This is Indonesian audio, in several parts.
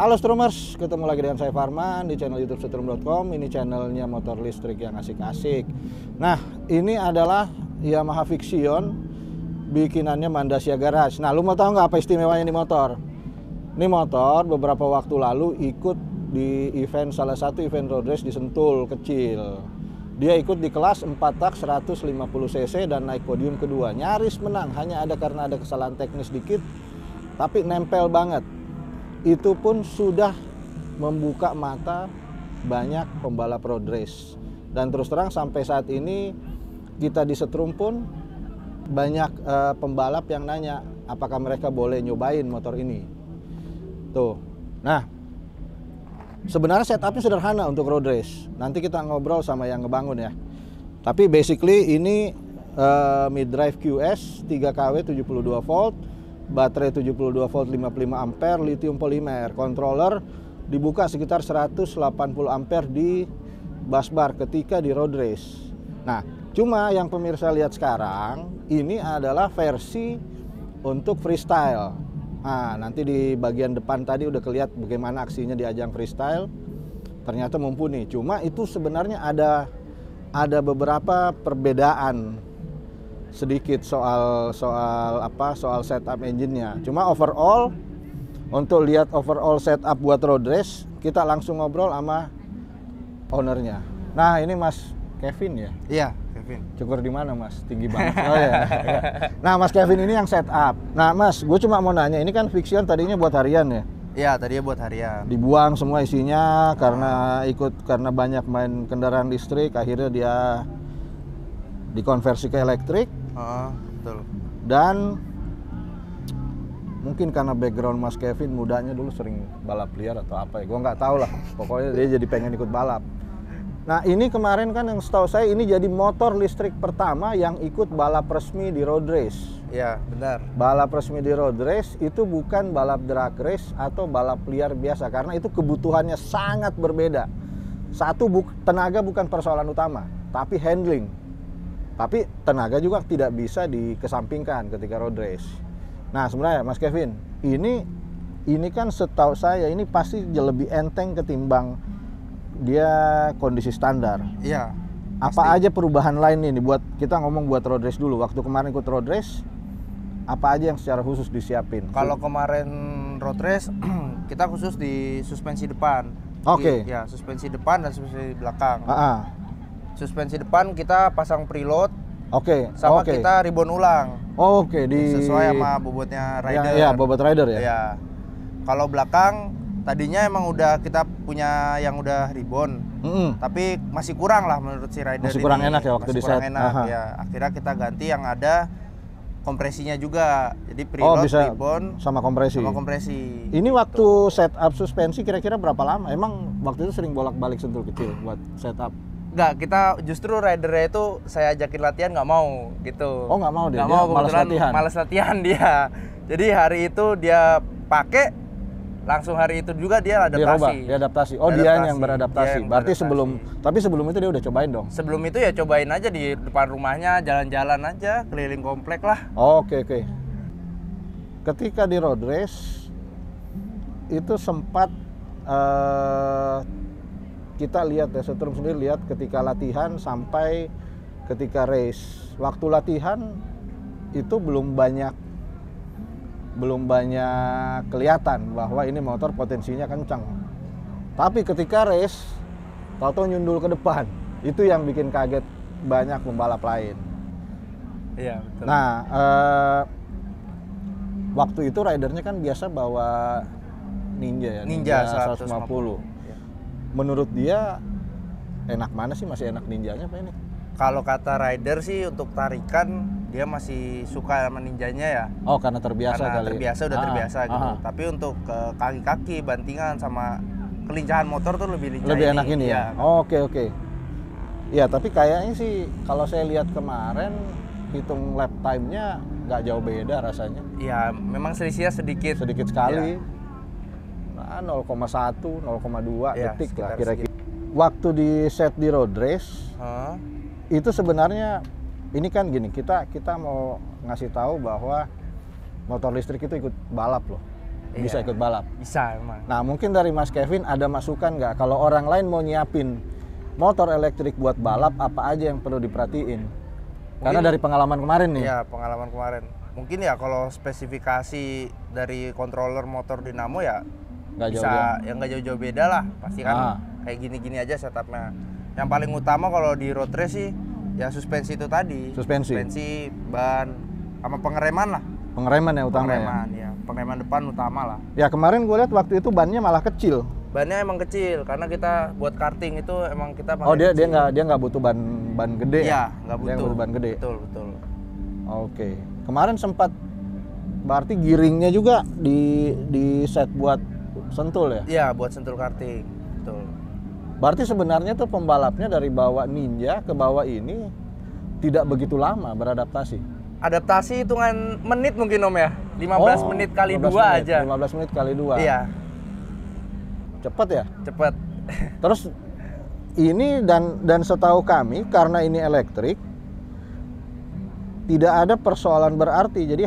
Halo Stromers, ketemu lagi dengan saya Farman di channel YouTube Setrum.com. Ini channelnya motor listrik yang asik-asik. Nah, ini adalah Yamaha Vixion bikinannya Mandasya Garage. Nah, lu mau tahu nggak apa istimewanya ini motor? Ini motor beberapa waktu lalu ikut di event, salah satu event road race di Sentul kecil. Dia ikut di kelas 4 tak 150 cc dan naik podium kedua. Nyaris menang, hanya karena ada kesalahan teknis dikit, tapi nempel banget. Itu pun sudah membuka mata banyak pembalap road race. Dan terus terang sampai saat ini kita di Setrum pun banyak pembalap yang nanya apakah mereka boleh nyobain motor ini. Tuh. Nah, sebenarnya setupnya sederhana untuk road race. Nanti kita ngobrol sama yang ngebangun ya. Tapi basically ini mid-drive QS 3 kW 72 volt, baterai 72 volt 55 ampere, lithium polimer. Controller dibuka sekitar 180 ampere di busbar ketika di road race. Nah, cuma yang pemirsa lihat sekarang ini adalah versi untuk freestyle. Nah, nanti di bagian depan tadi udah kelihatan bagaimana aksinya di ajang freestyle. Ternyata mumpuni. Cuma itu sebenarnya ada beberapa perbedaan sedikit soal setup engine-nya. Cuma overall, untuk lihat overall setup buat road race, kita langsung ngobrol sama ownernya. Nah, ini Mas Kevin ya? Iya, Kevin. Cukur di mana Mas? Tinggi banget. Oh ya. Nah, Mas Kevin ini yang setup. Nah, Mas, gue cuma mau nanya, ini kan Vixion tadinya buat harian ya? Iya, tadinya buat harian. Dibuang semua isinya karena banyak main kendaraan listrik, akhirnya dia dikonversi ke elektrik. Betul. Dan mungkin karena background Mas Kevin mudanya dulu sering balap liar atau apa ya, gue nggak tahu lah. Pokoknya dia jadi pengen ikut balap. Nah, ini kemarin kan yang setahu saya ini jadi motor listrik pertama yang ikut balap resmi di road race. Iya, benar. Balap resmi di road race itu bukan balap drag race atau balap liar biasa, karena itu kebutuhannya sangat berbeda. Satu, tenaga bukan persoalan utama, tapi handling. Tapi tenaga juga tidak bisa dikesampingkan ketika road race. Nah, sebenarnya Mas Kevin, ini kan setahu saya ini pasti lebih enteng ketimbang dia kondisi standar. Iya. Apa aja perubahan lain ini buat kita ngomong buat road race dulu. Waktu kemarin ikut road race, apa aja yang secara khusus disiapin? Kalau kemarin road race kita khusus di suspensi depan. Oke. Ya, suspensi depan dan suspensi belakang. Suspensi depan kita pasang preload. Oke. Sama kita ribbon ulang. Oke, sesuai sama bobotnya rider. Iya, bobot rider ya. Iya. Kalau belakang tadinya emang udah kita punya yang udah ribbon. Tapi masih kurang lah menurut si rider. Masih kurang enak ya waktu di set. Ya, akhirnya kita ganti yang ada kompresinya juga. Jadi preload, ribbon sama kompresi. Ini waktu setup suspensi kira-kira berapa lama? Emang waktu itu sering bolak-balik Sentul kecil buat setup? Enggak, kita justru ridernya itu saya ajakin latihan nggak mau gitu. Oh, nggak mau dia? Nggak mau, malas latihan dia. Jadi hari itu dia pakai, langsung hari itu juga dia adaptasi. Oh, dia yang beradaptasi. Berarti sebelum itu dia udah cobain dong? Sebelum itu ya cobain aja di depan rumahnya, jalan-jalan aja, keliling komplek lah. Oke. Ketika di road race, itu sempat kita lihat ya, Setrum sendiri lihat ketika latihan sampai ketika race. Waktu latihan itu belum banyak kelihatan bahwa ini motor potensinya kencang. Tapi ketika race, tahu-tahu nyundul ke depan. Itu yang bikin kaget banyak pembalap lain. Iya, betul. Nah, waktu itu ridernya kan biasa bawa Ninja 150. Menurut dia enak mana sih, masih enak Ninjanya apa ini? Kalau kata rider sih untuk tarikan dia masih suka sama Ninjanya ya. Oh, karena terbiasa kali. Udah terbiasa gitu. Tapi untuk ke kaki-kaki, bantingan sama kelincahan motor tuh lebih lincah. Lebih enak ini ya. Oke. Ya, tapi kayaknya sih kalau saya lihat kemarin hitung lap time-nya nggak jauh beda rasanya. Iya, memang selisihnya sedikit sekali. Ya. 0,1, 0,2 detik lah kira-kira. Waktu di set di road race, itu sebenarnya ini kan gini, kita mau ngasih tahu bahwa motor listrik itu ikut balap loh. bisa ikut balap. Bisa emang. Nah, mungkin dari Mas Kevin ada masukan nggak kalau orang lain mau nyiapin motor elektrik buat balap, apa aja yang perlu diperhatiin? Karena dari pengalaman kemarin nih. Iya, pengalaman kemarin. Mungkin ya kalau spesifikasi dari controller motor dinamo ya Nggak bisa jauh-jauh. yang nggak jauh-jauh beda lah. Pasti kan kayak gini-gini aja setupnya. Yang paling utama kalau di road race sih ya suspensi itu tadi. Suspensi, ban, sama pengereman lah. Pengereman ya utama Pengereman ya. Pengereman depan utama lah. ya. Kemarin gue lihat waktu itu bannya malah kecil. Bannya emang kecil karena kita buat karting itu emang kita pakai Oh, dia kecil. nggak butuh ban gede. Iya, nggak Dia butuh. nggak butuh ban gede. Betul. Oke. Kemarin sempat berarti giringnya juga di set buat sentul ya? Iya, buat sentul karting. Betul. Berarti sebenarnya tuh pembalapnya dari bawa Ninja ke bawa ini tidak begitu lama beradaptasi. Adaptasi hitungan menit mungkin Om ya. 15 menit kali 15 2 menit, aja. 15 menit kali 2. Iya, Cepet ya? cepet. Terus ini dan setahu kami karena ini elektrik tidak ada persoalan berarti. Jadi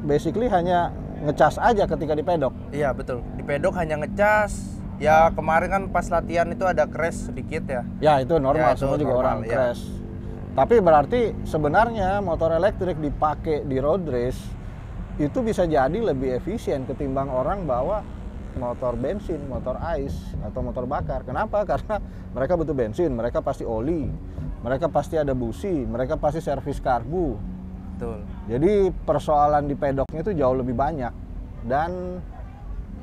basically hanya ngecas aja ketika di pedok. Iya, betul. Di pedok hanya ngecas. Ya, kemarin kan pas latihan itu ada crash sedikit ya. Ya, itu normal, Ya, itu semua juga normal, orang ya. crash. Tapi berarti sebenarnya motor elektrik dipakai di road race itu bisa jadi lebih efisien ketimbang orang bawa motor bensin, motor ais, atau motor bakar. Kenapa? Karena mereka butuh bensin, mereka pasti oli, mereka pasti ada busi, mereka pasti servis karbu. Betul. Jadi persoalan di pedoknya itu jauh lebih banyak dan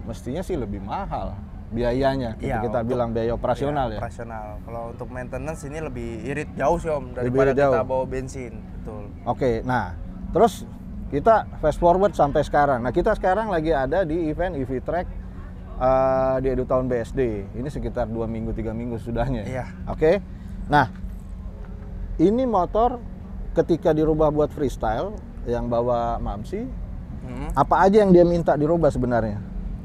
mestinya sih lebih mahal biayanya. Iya, Kita bilang biaya operasional ya. Operasional. Kalau untuk maintenance ini lebih irit jauh sih Om Lebih daripada irit jauh. kita bawa bensin. Betul. Oke, nah terus kita fast forward sampai sekarang. Nah, kita sekarang lagi ada di event EV Track di Edu Tahun BSD. Ini sekitar 2 minggu 3 minggu sudahnya. Iya. Oke. Nah, ini motor ketika dirubah buat freestyle yang bawa Mamsi, apa aja yang dia minta dirubah sebenarnya?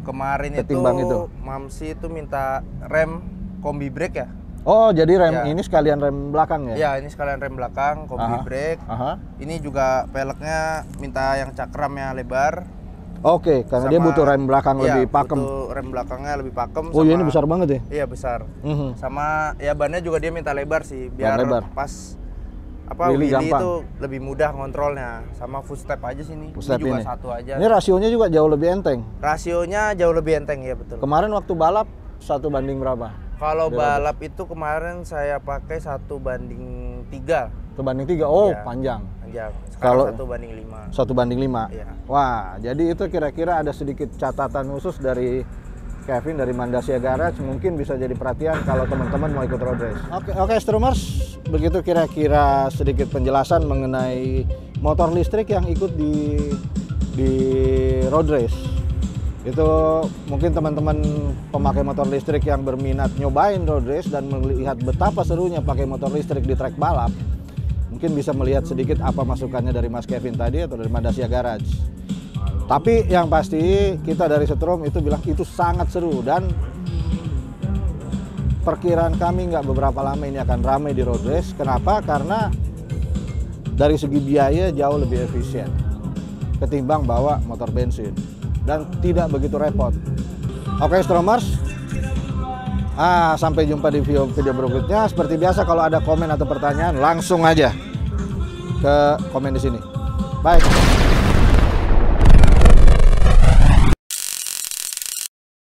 Kemarin Ketimbang itu. Mamsi itu minta rem kombi brake ya. Oh, jadi rem Ya. ini sekalian rem belakang ya? Ya, ini sekalian rem belakang, kombi brake. Aha. Ini juga peleknya minta yang cakramnya lebar. Oke, karena dia butuh rem belakang lebih pakem. Butuh rem belakangnya lebih pakem. Oh, iya, ini besar banget ya? Iya, besar. Mhm. Sama ya bannya juga dia minta lebar sih, biar lebar. pas Wheelie wheelie gampang. itu lebih mudah ngontrolnya. Sama footstep aja sini. Footstep Ini juga ini. satu aja. Ini rasionya juga jauh lebih enteng. Rasionya jauh lebih enteng ya, betul. Kemarin waktu balap 1 banding berapa? Kalau balap itu kemarin saya pakai 1:3. 1:3. Oh, Iya. panjang. Panjang. Kalau- Sekarang 1:5. 1:5. Iya. Wah, jadi itu kira-kira ada sedikit catatan khusus dari Kevin dari Mandasya Garage, mungkin bisa jadi perhatian kalau teman-teman mau ikut road race. Oke, Strumers, begitu kira-kira sedikit penjelasan mengenai motor listrik yang ikut di road race. Itu mungkin teman-teman pemakai motor listrik yang berminat nyobain road race dan melihat betapa serunya pakai motor listrik di trek balap, mungkin bisa melihat sedikit apa masukannya dari Mas Kevin tadi atau dari Mandasya Garage. Tapi yang pasti kita dari Setrum itu bilang itu sangat seru dan perkiraan kami nggak beberapa lama ini akan ramai di road race. Kenapa? Karena dari segi biaya jauh lebih efisien ketimbang bawa motor bensin dan tidak begitu repot. Oke, Stromers, sampai jumpa di video berikutnya. Seperti biasa kalau ada komen atau pertanyaan langsung aja ke komen di sini. Bye.